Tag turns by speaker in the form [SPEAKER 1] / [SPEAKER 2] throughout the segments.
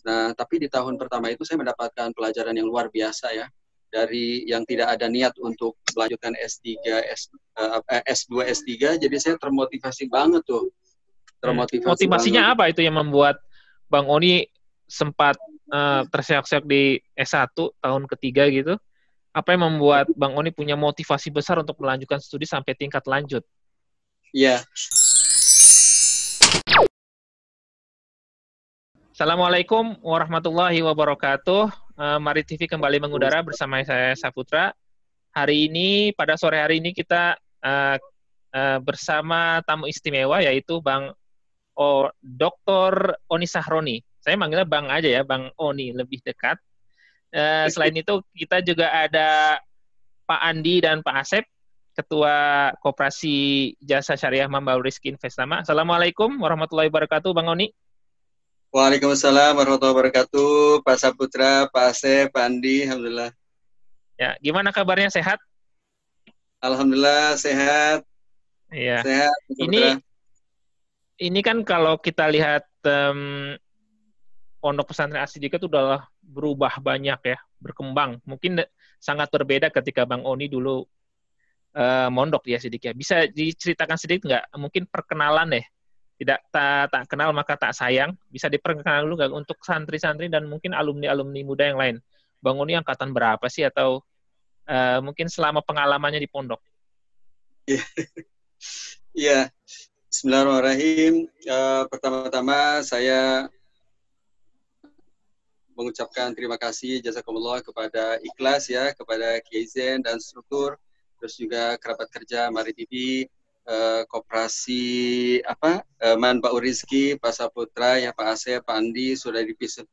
[SPEAKER 1] Nah, tapi di tahun pertama itu saya mendapatkan pelajaran yang luar biasa ya. Dari yang tidak ada niat untuk melanjutkan S3, S2, S3, jadi saya termotivasi banget tuh. Termotivasi banget.
[SPEAKER 2] Motivasinya apa itu yang membuat Bang Oni sempat terseok-seok di S1 tahun ketiga gitu? Apa yang membuat Bang Oni punya motivasi besar untuk melanjutkan studi sampai tingkat lanjut?
[SPEAKER 1] Iya.
[SPEAKER 2] Assalamualaikum warahmatullahi wabarakatuh. Mari TV kembali mengudara bersama saya Saputra. Pada sore hari ini kita bersama tamu istimewa yaitu Bang Dr. Oni Sahroni. Saya manggilnya Bang aja ya, Bang Oni lebih dekat. Selain itu kita juga ada Pak Andi dan Pak Asep, Ketua Koperasi Jasa Syariah Mambaul Rizki Investama. Assalamualaikum warahmatullahi wabarakatuh, Bang Oni.
[SPEAKER 1] Waalaikumsalam warahmatullahi wabarakatuh, Pak Saputra, Pak Asep, Pak Andi, alhamdulillah.
[SPEAKER 2] Ya, gimana kabarnya, sehat?
[SPEAKER 1] Alhamdulillah sehat.
[SPEAKER 2] Iya.
[SPEAKER 1] Sehat, Pak Saputra.
[SPEAKER 2] Ini kan kalau kita lihat Pondok Pesantren As-Siddiqah itu udah berubah banyak ya, berkembang. Mungkin sangat berbeda ketika Bang Oni dulu mondok di As-Siddiqah. Bisa diceritakan sedikit nggak? Mungkin perkenalan deh. Tak kenal maka tak sayang. Bisa diperkenalkan dulu nggak untuk santri-santri dan mungkin alumni-alumni muda yang lain? Bang Oni angkatan berapa sih atau mungkin selama pengalamannya di pondok?
[SPEAKER 1] Iya. Bismillahirrahmanirrahim. Pertama-tama saya mengucapkan terima kasih jazakumullah kepada Ikhlas ya, kepada Kiai Zen dan struktur, terus juga kerabat kerja Mari TV, Koperasi Manbaul Rizki, Pak Saputra, ya Pak Asep, Pak Andi sudah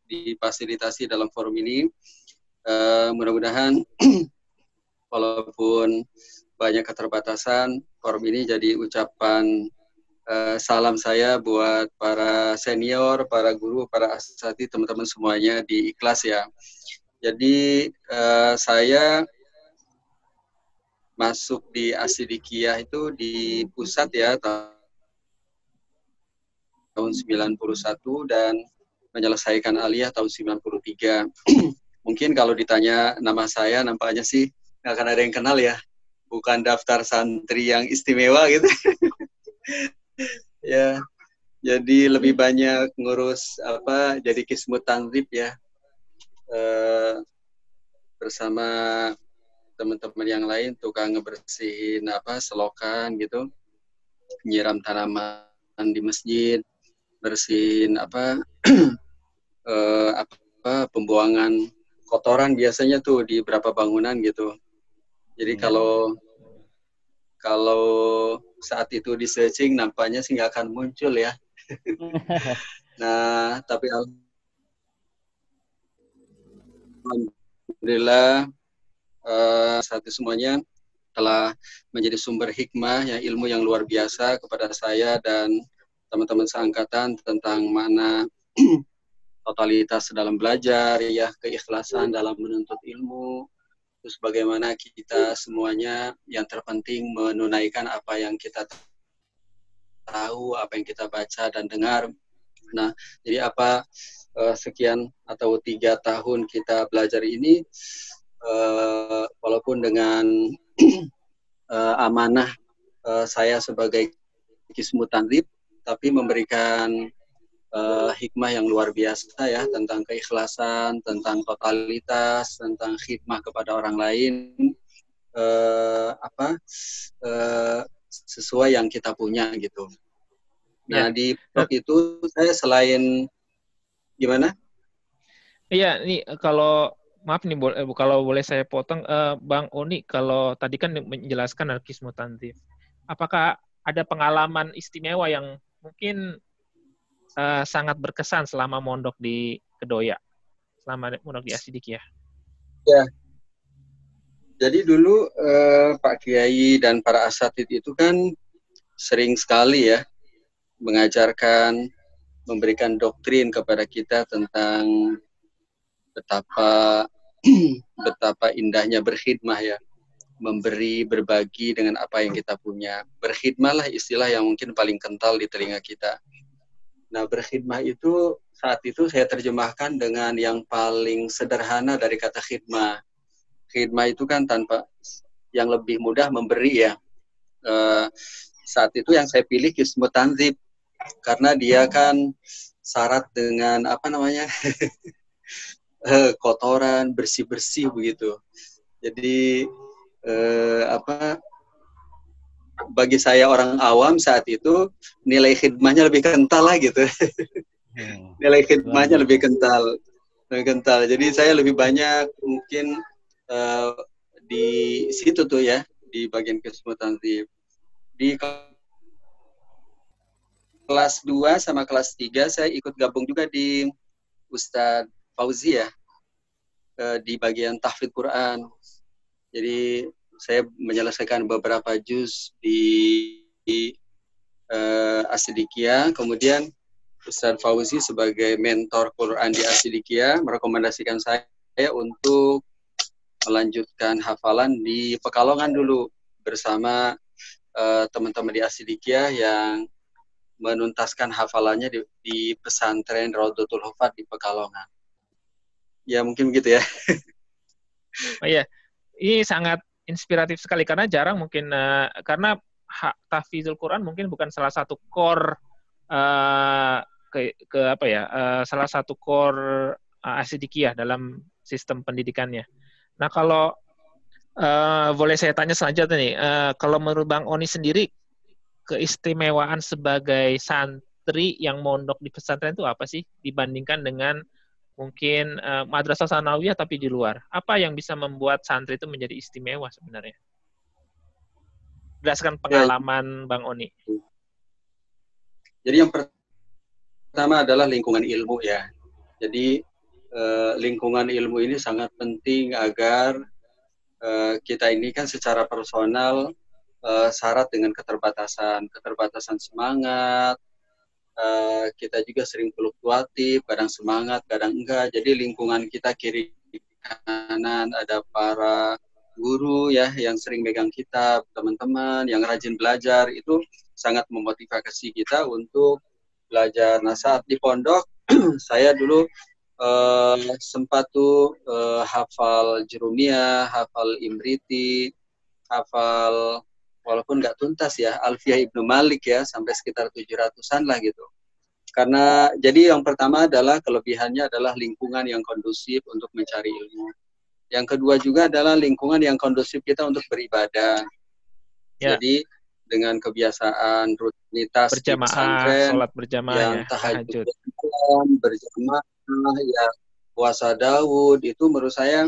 [SPEAKER 1] difasilitasi dalam forum ini. Mudah-mudahan walaupun banyak keterbatasan, forum ini jadi ucapan salam saya buat para senior, para guru, para asatidz, teman-teman semuanya di Ikhlas ya. Jadi saya masuk di As-Siddiqiyah itu di pusat ya tahun 91 dan menyelesaikan aliyah tahun 93. Mungkin kalau ditanya nama saya, nampaknya sih nggak akan ada yang kenal ya. Bukan daftar santri yang istimewa gitu. Ya, jadi lebih banyak ngurus jadi Kismut Tanzib ya, bersama teman-teman yang lain, tukang ngebersihin selokan gitu, nyiram tanaman di masjid, bersihin pembuangan kotoran biasanya tuh di beberapa bangunan gitu. Jadi kalau saat itu di searching nampaknya sih nggak akan muncul ya. Nah, tapi alhamdulillah saat itu semuanya telah menjadi sumber hikmah ya, ilmu yang luar biasa kepada saya dan teman-teman seangkatan tentang makna totalitas dalam belajar ya, keikhlasan dalam menuntut ilmu. Terus bagaimana kita semuanya yang terpenting menunaikan apa yang kita tahu, apa yang kita baca dan dengar. Nah, jadi sekian atau 3 tahun kita belajar ini, walaupun dengan amanah saya sebagai Kismut Tanzib, tapi memberikan hikmah yang luar biasa ya, tentang keikhlasan, tentang totalitas, tentang khidmah kepada orang lain, sesuai yang kita punya gitu. Nah, di blog itu saya selain gimana?
[SPEAKER 2] Iya, ini maaf nih, kalau boleh saya potong, Bang Oni, kalau tadi kan menjelaskan Kismut Tanzib, apakah ada pengalaman istimewa yang mungkin sangat berkesan selama mondok di Kedoya, selama mondok di As-Siddiqiyah?
[SPEAKER 1] Ya, jadi dulu Pak Kiai dan para asatidz itu kan sering sekali ya mengajarkan, memberikan doktrin kepada kita tentang betapa indahnya berkhidmah ya, memberi, berbagi dengan apa yang kita punya. Berkhidmahlah istilah yang mungkin paling kental di telinga kita. Nah, berkhidmah itu saat itu saya terjemahkan dengan yang paling sederhana dari kata khidmah. Khidmah itu kan tanpa yang lebih mudah memberi ya. Saat itu yang saya pilih Qismu Tanzib karena dia kan syarat dengan apa namanya kotoran bersih-bersih begitu. Jadi apa bagi saya orang awam saat itu nilai khidmahnya lebih kental lah gitu. Nilai khidmahnya lebih kental. Jadi saya lebih banyak mungkin di situ tuh ya, di bagian Qismu Tanzib. Di kelas 2 sama kelas 3 saya ikut gabung juga di Ustadz Fauzi ya, di bagian tahfidz Quran. Jadi saya menyelesaikan beberapa juz di As-Sidikiyah, kemudian Ustadz Fauzi sebagai mentor Quran di As-Sidikiyah merekomendasikan saya untuk melanjutkan hafalan di Pekalongan dulu bersama teman-teman di As-Sidikiyah yang menuntaskan hafalannya di pesantren Raudhatul Hufat di Pekalongan. Ya mungkin begitu ya.
[SPEAKER 2] Oh iya, ini sangat inspiratif sekali karena jarang mungkin karena tahfidzul Quran mungkin bukan salah satu core ke apa ya salah satu core As-Sidikiyah dalam sistem pendidikannya. Nah kalau boleh saya tanya selanjutnya nih, kalau menurut Bang Oni sendiri keistimewaan sebagai santri yang mondok di pesantren itu apa sih dibandingkan dengan mungkin madrasah sanawiyah tapi di luar? Apa yang bisa membuat santri itu menjadi istimewa sebenarnya? Berdasarkan pengalaman Bang Oni.
[SPEAKER 1] Jadi yang pertama adalah lingkungan ilmu ya. Jadi lingkungan ilmu ini sangat penting agar kita ini kan secara personal syarat dengan keterbatasan semangat, kita juga sering fluktuatif, kadang semangat, kadang enggak. Jadi lingkungan kita kiri kanan ada para guru ya yang sering megang kitab, teman-teman yang rajin belajar itu sangat memotivasi kita untuk belajar. Nah saat di pondok saya dulu sempat tuh hafal Jurumiyah, hafal Imriti, hafal walaupun nggak tuntas ya, Alfiyah Ibnu Malik ya, sampai sekitar 700-an lah gitu. Karena, jadi yang pertama adalah kelebihannya adalah lingkungan yang kondusif untuk mencari ilmu. Yang kedua juga adalah lingkungan yang kondusif kita untuk beribadah. Ya. Jadi, dengan kebiasaan rutinitas di pesantren,
[SPEAKER 2] sholat berjamaah
[SPEAKER 1] yang tahajud berjamaah, ya puasa Daud, itu menurut saya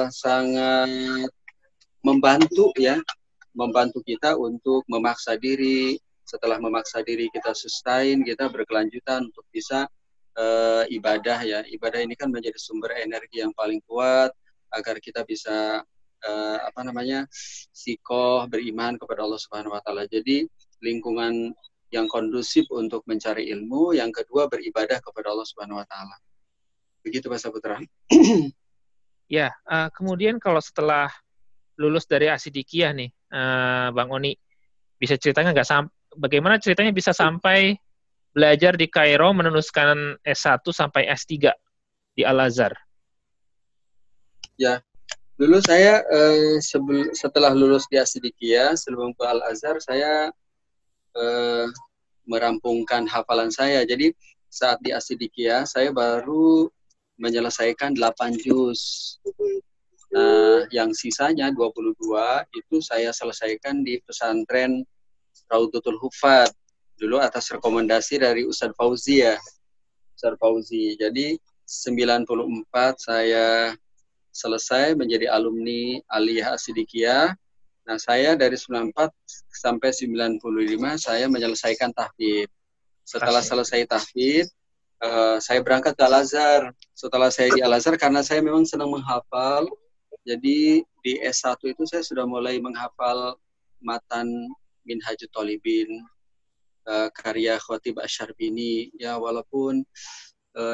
[SPEAKER 1] sangat membantu ya, membantu kita untuk memaksa diri. Setelah memaksa diri kita sustain, kita berkelanjutan untuk bisa ibadah ya. Ibadah ini kan menjadi sumber energi yang paling kuat agar kita bisa sikoh beriman kepada Allah Subhanahu Wa Taala. Jadi lingkungan yang kondusif untuk mencari ilmu, yang kedua beribadah kepada Allah Subhanahu Wa Taala. Begitu Pak Saputra.
[SPEAKER 2] Ya, kemudian kalau setelah lulus dari As-Sidikiyah nih, Bang Oni, bisa ceritanya bagaimana ceritanya bisa sampai belajar di Kairo meneruskan S1 sampai S3 di Al-Azhar?
[SPEAKER 1] Ya, dulu saya setelah lulus di As-Sidikiyah, sebelum ke Al-Azhar, saya merampungkan hafalan saya. Jadi saat di As-Sidikiyah, saya baru menyelesaikan 8 juz. Nah, yang sisanya 22 itu saya selesaikan di pesantren Raudhatul Hufat dulu atas rekomendasi dari Ustadz Fauzi ya. Ustadz Fauzi. Jadi 94 saya selesai menjadi alumni Aliyah As-Sidikiyah. Nah, saya dari 94 sampai 95 saya menyelesaikan tahfidz. Setelah selesai tahfidz, saya berangkat ke Al-Azhar. Setelah saya di Al-Azhar, karena saya memang senang menghafal, jadi di S1 itu saya sudah mulai menghafal matan Minhajut Thalibin, karya Khatib Asy-Syarbini. Ya walaupun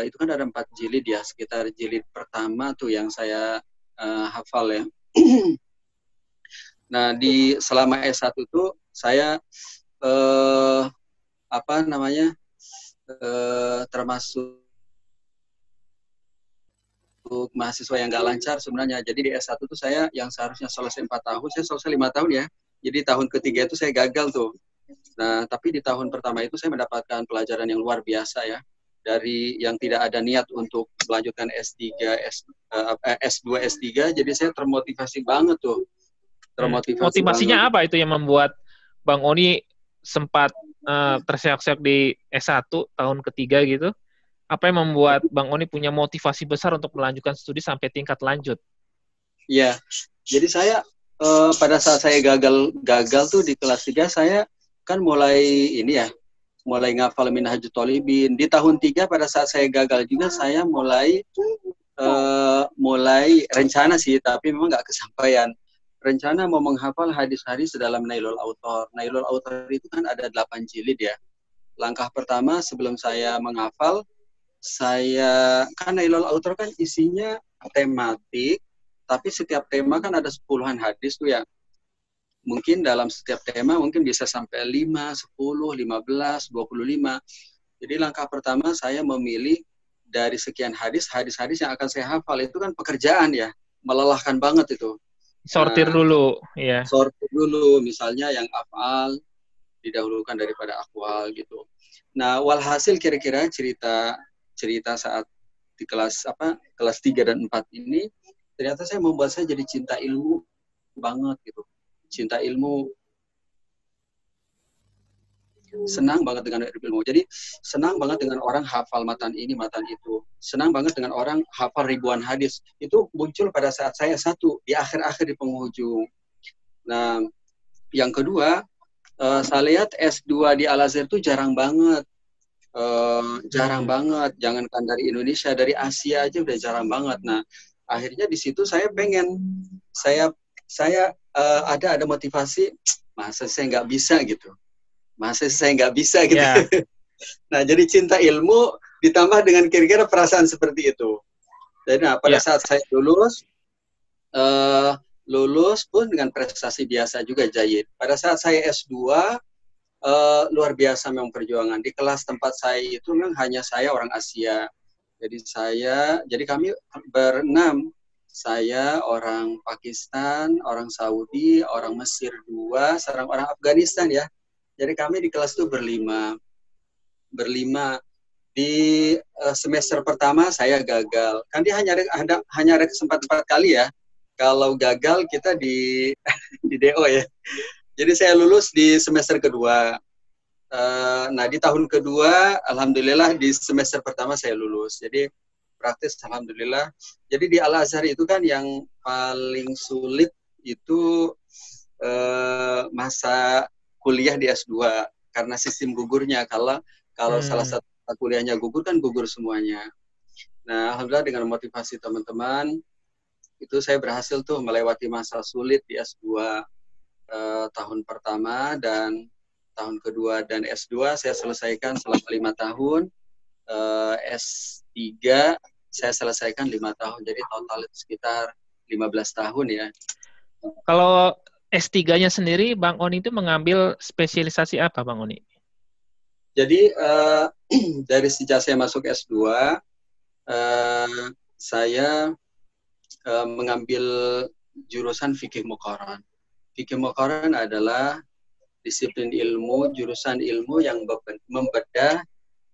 [SPEAKER 1] itu kan ada 4 jilid ya, sekitar jilid pertama tuh yang saya hafal ya. Nah di selama S1 itu saya termasuk mahasiswa yang nggak lancar sebenarnya. Jadi di S1 tuh saya yang seharusnya selesai 4 tahun, saya selesai 5 tahun ya. Jadi tahun ketiga itu saya gagal tuh. Nah, tapi di tahun pertama itu saya mendapatkan pelajaran yang luar biasa ya. Dari yang tidak ada niat untuk melanjutkan S3, S2, S3, jadi saya termotivasi banget tuh. Termotivasi
[SPEAKER 2] Motivasinya
[SPEAKER 1] banget.
[SPEAKER 2] apa itu yang membuat Bang Oni sempat terseok-seok di S1 tahun ketiga gitu? Apa yang membuat Bang Oni punya motivasi besar untuk melanjutkan studi sampai tingkat lanjut?
[SPEAKER 1] Iya, jadi saya pada saat saya gagal tuh di kelas 3 saya kan mulai ini ya, mulai ngafal Minhajul Thalibin. Di tahun 3 pada saat saya gagal juga saya mulai rencana sih, tapi memang nggak kesampaian. Rencana mau menghafal hadis-hadis dalam Nailul Author. Nailul Author itu kan ada 8 jilid ya. Langkah pertama sebelum saya menghafal, kan Nailul Author kan isinya tematik, tapi setiap tema kan ada 10-an hadis tuh ya. Mungkin dalam setiap tema mungkin bisa sampai 5, 10, 15, 25. Jadi langkah pertama saya memilih dari sekian hadis yang akan saya hafal. Itu kan pekerjaan ya, melelahkan banget itu.
[SPEAKER 2] Sortir dulu, ya.
[SPEAKER 1] Sortir dulu, misalnya yang afal didahulukan daripada akwal gitu. Nah, walhasil kira-kira cerita saat di kelas 3 dan 4 ini, ternyata membuat saya jadi cinta ilmu banget gitu. Cinta ilmu, senang banget dengan ilmu. Jadi senang banget dengan orang hafal matan ini, matan itu. Senang banget dengan orang hafal ribuan hadis. Itu muncul pada saat saya di akhir-akhir di penghujung. Nah, yang kedua, saya lihat S2 di Al-Azhar itu jarang banget. Jarang banget. Jangankan dari Indonesia, dari Asia aja udah jarang banget. Nah, akhirnya di situ saya pengen, saya ada motivasi, masa saya nggak bisa gitu. Yeah. Nah, jadi cinta ilmu ditambah dengan kira-kira perasaan seperti itu. Jadi, pada saat saya lulus pun dengan prestasi biasa juga jayid. Pada saat saya S2, luar biasa memang perjuangan. Di kelas tempat saya itu memang hanya saya orang Asia. Jadi kami berenam. Saya orang Pakistan, orang Saudi, orang Mesir 2, seorang orang Afghanistan ya. Jadi kami di kelas itu berlima. Di semester pertama saya gagal. Kan dia hanya ada kesempatan 4 kali ya. Kalau gagal kita di DO ya. Jadi saya lulus di semester kedua. Nah, di tahun kedua, alhamdulillah di semester pertama saya lulus. Jadi praktis alhamdulillah. Jadi di Al-Azhar itu kan yang paling sulit itu masa kuliah di S2 karena sistem gugurnya. Kalau salah satu kuliahnya gugur kan gugur semuanya. Nah, alhamdulillah dengan motivasi teman-teman itu saya berhasil tuh melewati masa sulit di S2 tahun pertama dan tahun kedua, dan S2 saya selesaikan selama 5 tahun. S3 saya selesaikan 5 tahun. Jadi total itu sekitar 15 tahun ya.
[SPEAKER 2] Kalau S3-nya sendiri, Bang Oni itu mengambil spesialisasi apa, Bang Oni?
[SPEAKER 1] Jadi dari sejak saya masuk S2, saya mengambil jurusan fikih muqaran. Fikih muqaran adalah disiplin ilmu, jurusan ilmu yang membedah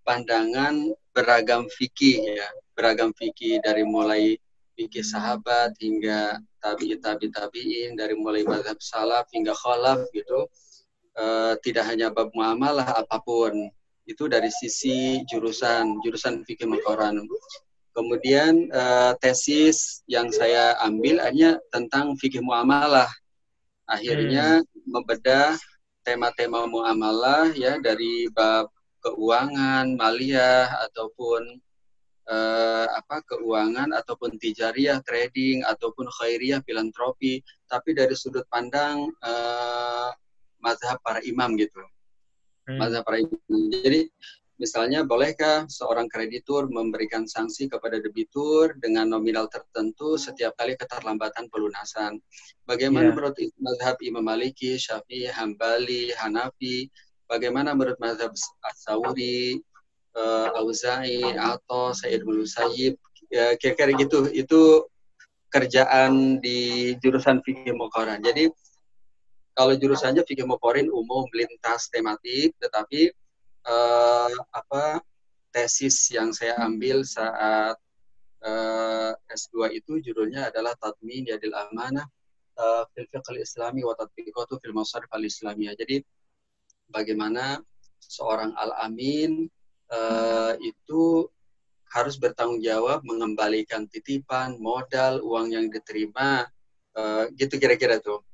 [SPEAKER 1] pandangan beragam fikih ya, beragam fikih dari mulai fikih sahabat hingga tabi'in, dari mulai mazhab salaf hingga khalaf gitu. Tidak hanya bab muamalah, apapun itu dari sisi jurusan fikih muqaran. Kemudian tesis yang saya ambil hanya tentang fikih muamalah. Akhirnya membedah tema-tema muamalah ya, dari bab keuangan, maliyah ataupun keuangan ataupun tijariyah, trading ataupun khairiyah, filantropi, tapi dari sudut pandang mazhab para imam gitu. Mazhab para imam. Jadi misalnya, bolehkah seorang kreditur memberikan sanksi kepada debitur dengan nominal tertentu setiap kali keterlambatan pelunasan? Bagaimana menurut mazhab Imam Maliki, Syafi'i, Hambali, Hanafi? Bagaimana menurut mazhab As-Sawri? Auza'i atau Said bin Musayyib, ya kira-kira gitu. Itu kerjaan di jurusan fikih muqarrar. Jadi kalau jurusannya fikih muqarrar umum lintas tematik, tetapi tesis yang saya ambil saat S2 itu judulnya adalah Tadmin Yadil Amanah fil Fiqh Islami wa Tatbiqatu fil Masarif al-Islamiyah. Jadi bagaimana seorang al-amin itu harus bertanggung jawab mengembalikan titipan, modal, uang yang diterima, gitu kira-kira tuh.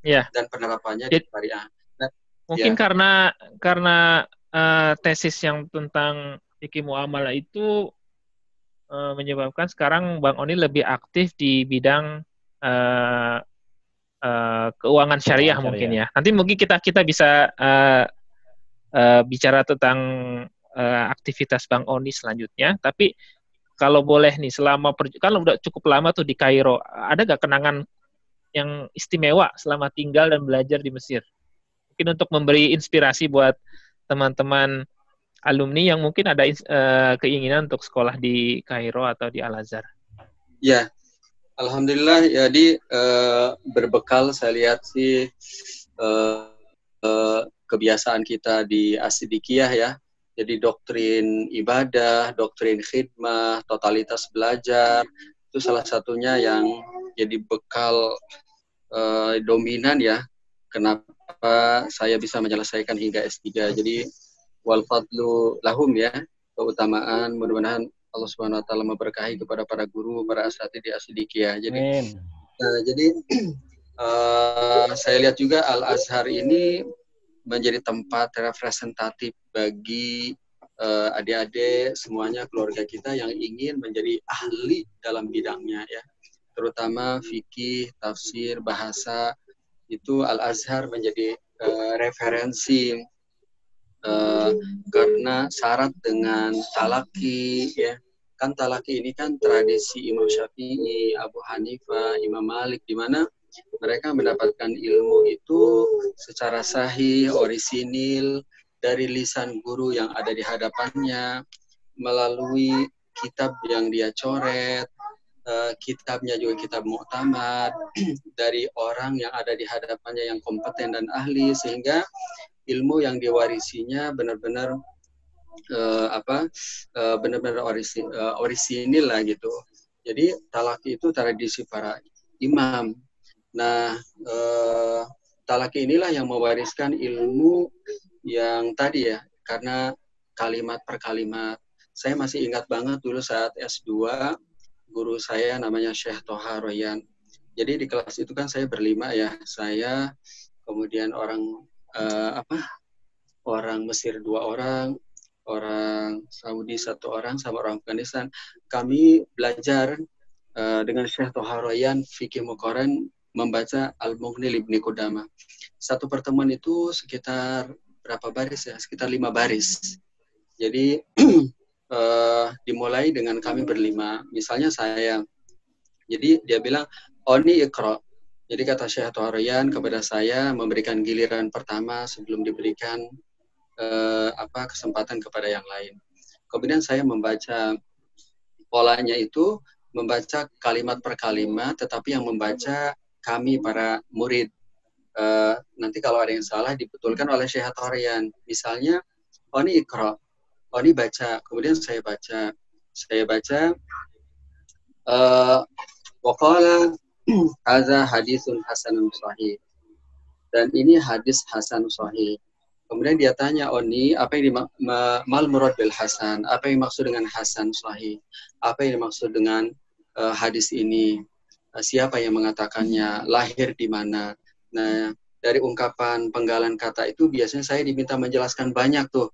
[SPEAKER 2] Ya.
[SPEAKER 1] Dan penerapannya di syariah. Nah,
[SPEAKER 2] mungkin karena tesis yang tentang fikih muamalah itu menyebabkan sekarang Bang Oni lebih aktif di bidang keuangan syariah mungkin ya. Nanti mungkin kita bisa bicara tentang aktivitas Bang Oni selanjutnya. Tapi kalau boleh nih, kalau udah cukup lama tuh di Kairo, ada nggak kenangan yang istimewa selama tinggal dan belajar di Mesir? Mungkin untuk memberi inspirasi buat teman-teman alumni yang mungkin ada keinginan untuk sekolah di Kairo atau di Al-Azhar.
[SPEAKER 1] Ya, alhamdulillah. Jadi berbekal saya lihat sih kebiasaan kita di As-Siddiqiyah ya. Jadi doktrin ibadah, doktrin khidmah, totalitas belajar, itu salah satunya yang jadi bekal dominan ya. Kenapa saya bisa menyelesaikan hingga S3. Jadi wal fadlu lahum ya, keutamaan mudah-mudahan Allah Subhanahu wa taala memberkahi kepada para guru, para asatidz di As-Siddiqiyah. Jadi jadi saya lihat juga Al-Azhar ini menjadi tempat representatif bagi adik-adik semuanya, keluarga kita yang ingin menjadi ahli dalam bidangnya ya, terutama fikih, tafsir, bahasa. Itu Al-Azhar menjadi referensi karena syarat dengan talaki ya. Kan talaki ini kan tradisi Imam Syafi'i, Abu Hanifah, Imam Malik, di mana mereka mendapatkan ilmu itu secara sahih, orisinil, dari lisan guru yang ada di hadapannya, melalui kitab yang dia coret, kitabnya juga kitab mu'tamad, dari orang yang ada di hadapannya yang kompeten dan ahli, sehingga ilmu yang diwarisinya benar-benar benar-benar orisinil lah gitu. Jadi talaki itu tradisi para imam. Nah, talaki inilah yang mewariskan ilmu yang tadi ya, karena kalimat per kalimat. Saya masih ingat banget dulu saat S2, guru saya namanya Syekh Toha Royan. Jadi di kelas itu kan saya berlima ya, saya, kemudian orang Mesir 2 orang, orang Saudi 1 orang, sama orang Afghanistan. Kami belajar dengan Syekh Toha Royan fikih muqarrar, membaca Al-Mughni Ibni Qudamah. Satu pertemuan itu sekitar berapa baris ya? Sekitar 5 baris. Jadi dimulai dengan kami berlima. Misalnya saya. Jadi dia bilang, Oni Iqra. Jadi kata Syekh Toha Royan kepada saya, memberikan giliran pertama sebelum diberikan kesempatan kepada yang lain. Kemudian saya membaca, polanya itu membaca kalimat per kalimat, tetapi yang membaca kami para murid. Nanti kalau ada yang salah dibetulkan oleh Syekh Toha Royan. Misalnya, Oni Iqra, Oni baca, kemudian saya baca. Waqala hadza hadisun hasanun sahih. Dan ini hadis hasan sahih. Kemudian dia tanya Oni, apa yang mal murad bil hasan? Apa yang dimaksud dengan hasan sahih? Apa yang dimaksud dengan hadis ini? Siapa yang mengatakannya? Lahir di mana? Nah, dari ungkapan penggalan kata itu biasanya saya diminta menjelaskan banyak tuh.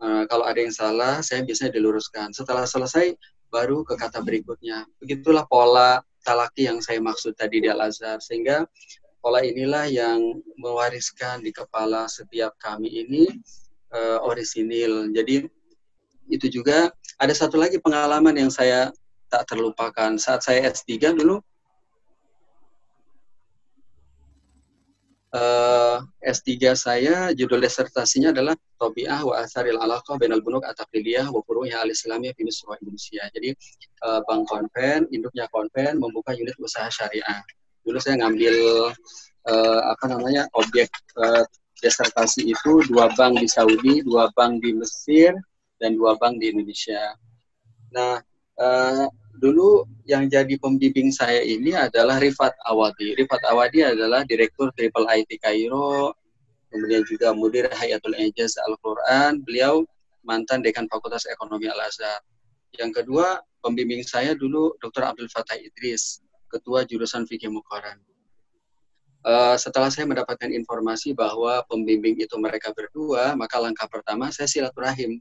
[SPEAKER 1] Kalau ada yang salah, saya biasanya diluruskan. Setelah selesai, baru ke kata berikutnya. Begitulah pola talaki yang saya maksud tadi di Al-Azhar. Sehingga pola inilah yang mewariskan di kepala setiap kami ini orisinil. Jadi itu juga ada satu lagi pengalaman yang saya tak terlupakan. Saat saya S3 dulu, S3 saya judul disertasinya adalah Tabi'ah wa Atharil Alaqah Bainal Bunuk At-Taqlidiyah wa Furu'iha Al-Islamiyah fi Misr wa Indonesia. Jadi Bank Konven, induknya Konven membuka unit usaha syariah. Dulu saya ngambil objek disertasi itu 2 bank di Saudi, 2 bank di Mesir, dan 2 bank di Indonesia. Nah, dulu yang jadi pembimbing saya ini adalah Rifat Awadi. Rifat Awadi adalah Direktur Triple IT Kairo, kemudian juga Mudir Hayatul Ijaz Al-Quran. Beliau mantan Dekan Fakultas Ekonomi Al-Azhar. Yang kedua, pembimbing saya dulu Dr. Abdul Fattah Idris, Ketua Jurusan Fikih Muqarran. Setelah saya mendapatkan informasi bahwa pembimbing itu mereka berdua, maka langkah pertama saya silaturahim.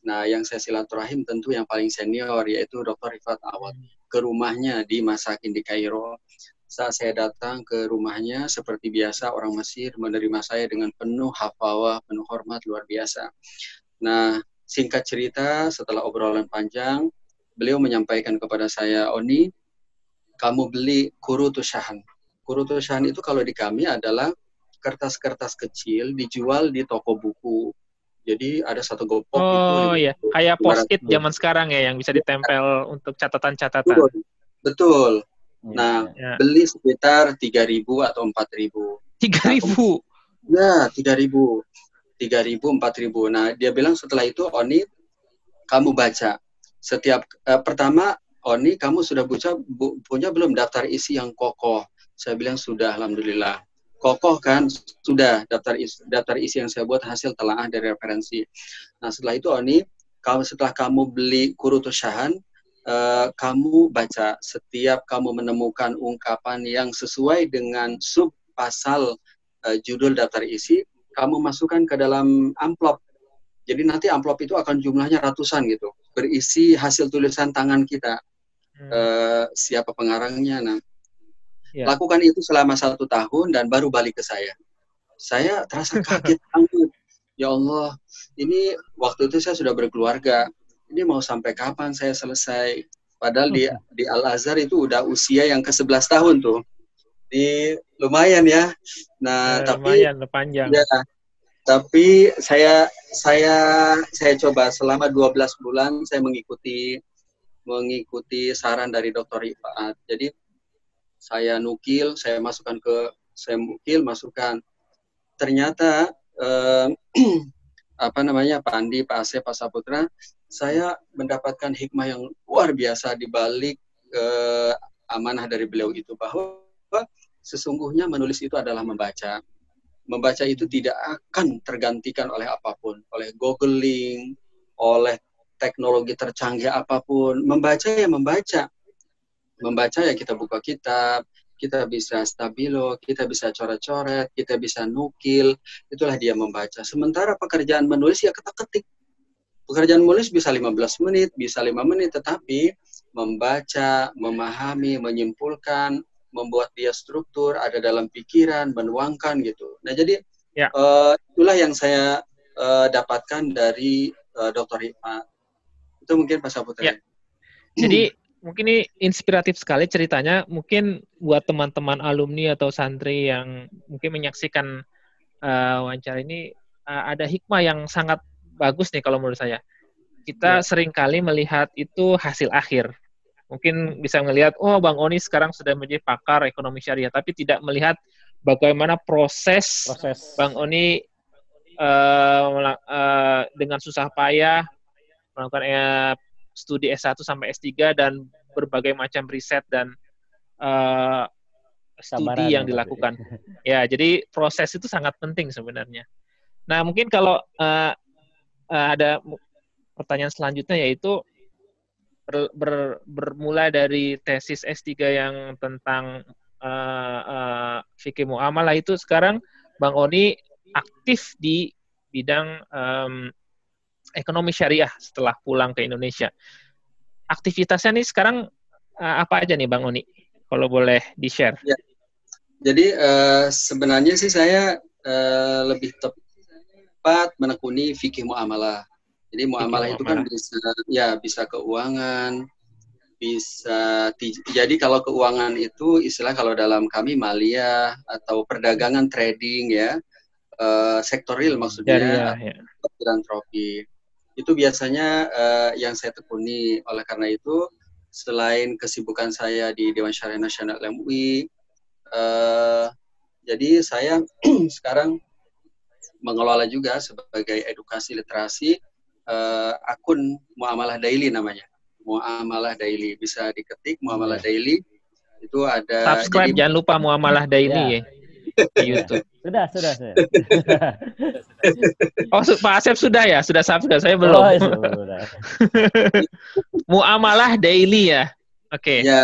[SPEAKER 1] Nah, yang saya silaturahim tentu yang paling senior, yaitu Dr. Rifat Awad, ke rumahnya di Masakin di Kairo. Saat saya datang ke rumahnya, seperti biasa orang Mesir menerima saya dengan penuh hafawah, penuh hormat, luar biasa. Nah, singkat cerita, setelah obrolan panjang, beliau menyampaikan kepada saya, Oni, kamu beli Kurutus Syahan. Kurutus Syahan itu kalau di kami adalah kertas-kertas kecil dijual di toko buku. Jadi ada satu gopok itu.
[SPEAKER 2] Oh iya, kayak post-it zaman sekarang ya yang bisa ditempel untuk catatan-catatan.
[SPEAKER 1] Betul. Nah, beli sekitar 3.000 atau 4.000.
[SPEAKER 2] 3.000?
[SPEAKER 1] Ya, 3.000. 3.000, 4.000. Nah, dia bilang setelah itu, Oni, kamu baca. Setiap pertama, Oni, kamu sudah punya belum daftar isi yang kokoh? Saya bilang sudah, alhamdulillah. Kokoh kan, sudah daftar isi yang saya buat hasil telaah dari referensi. Nah, setelah itu Oni, setelah kamu beli Kurutus Syahan, kamu baca. Setiap kamu menemukan ungkapan yang sesuai dengan sub pasal judul daftar isi, kamu masukkan ke dalam amplop. Jadi nanti amplop itu akan jumlahnya ratusan gitu, berisi hasil tulisan tangan kita. Siapa pengarangnya, nah. Lakukan itu selama 1 tahun dan baru balik ke saya. Saya terasa kaget banget. Ya Allah, ini waktu itu saya sudah berkeluarga. Ini mau sampai kapan saya selesai? Padahal di Al-Azhar itu udah usia yang ke-11 tahun tuh. Lumayan ya. Nah,
[SPEAKER 2] lumayan panjang.
[SPEAKER 1] Ya, tapi saya coba selama 12 bulan saya mengikuti saran dari Dr. Rifat. Jadi saya nukil, saya masukkan masukkan. Ternyata Pak Andi, Pak Asep, Pak Saputra, saya mendapatkan hikmah yang luar biasa di balik amanah dari beliau itu, bahwa sesungguhnya menulis itu adalah membaca. Membaca itu tidak akan tergantikan oleh apapun, oleh googling, oleh teknologi tercanggih apapun. Membaca ya membaca. Membaca ya kita buka kitab, kita bisa stabilo, kita bisa coret-coret, kita bisa nukil, itulah dia membaca. Sementara pekerjaan menulis ya ketik-ketik. Pekerjaan menulis bisa 15 menit, bisa 5 menit, tetapi membaca, memahami, menyimpulkan, membuat dia struktur, ada dalam pikiran, menuangkan gitu. Nah jadi itulah yang saya dapatkan dari Dr. Rifat. Itu mungkin Pak Saputra.
[SPEAKER 2] Ya. Jadi mungkin ini inspiratif sekali ceritanya. Mungkin buat teman-teman alumni atau santri yang mungkin menyaksikan wawancara ini, ada hikmah yang sangat bagus nih kalau menurut saya. Kita seringkali melihat itu hasil akhir. Mungkin bisa melihat, oh Bang Oni sekarang sudah menjadi pakar ekonomi syariah, tapi tidak melihat bagaimana proses. Bang Oni dengan susah payah melakukan studi S1 sampai S3 dan berbagai macam riset dan studi yang dilakukan. Ya, jadi proses itu sangat penting sebenarnya. Nah, mungkin kalau ada pertanyaan selanjutnya, yaitu bermula dari tesis S3 yang tentang fikih muamalah itu, sekarang Bang Oni aktif di bidang ekonomi syariah setelah pulang ke Indonesia. Aktivitasnya nih sekarang apa aja nih Bang Oni? Kalau boleh di-share.
[SPEAKER 1] Ya. Jadi sebenarnya sih saya lebih tepat menekuni fikih muamalah. Jadi muamalah itu kan bisa keuangan, jadi kalau keuangan itu istilah kalau dalam kami malia atau perdagangan trading ya, sektor real maksudnya,
[SPEAKER 2] ya.
[SPEAKER 1] filantropi. Itu biasanya yang saya tekuni. Oleh karena itu, selain kesibukan saya di Dewan Syariah Nasional MUI, jadi saya sekarang mengelola juga sebagai edukasi literasi akun Muamalah Daily namanya. Muamalah Daily, bisa diketik Muamalah Daily. Itu ada.
[SPEAKER 2] Subscribe, jangan lupa Muamalah Daily ya di YouTube.
[SPEAKER 3] Sudah.
[SPEAKER 2] Oh, Pak Asep sudah ya? Sudah subscribe, saya belum.
[SPEAKER 3] Oh, sudah.
[SPEAKER 2] Muamalah Daily ya? Oke.
[SPEAKER 1] Ya.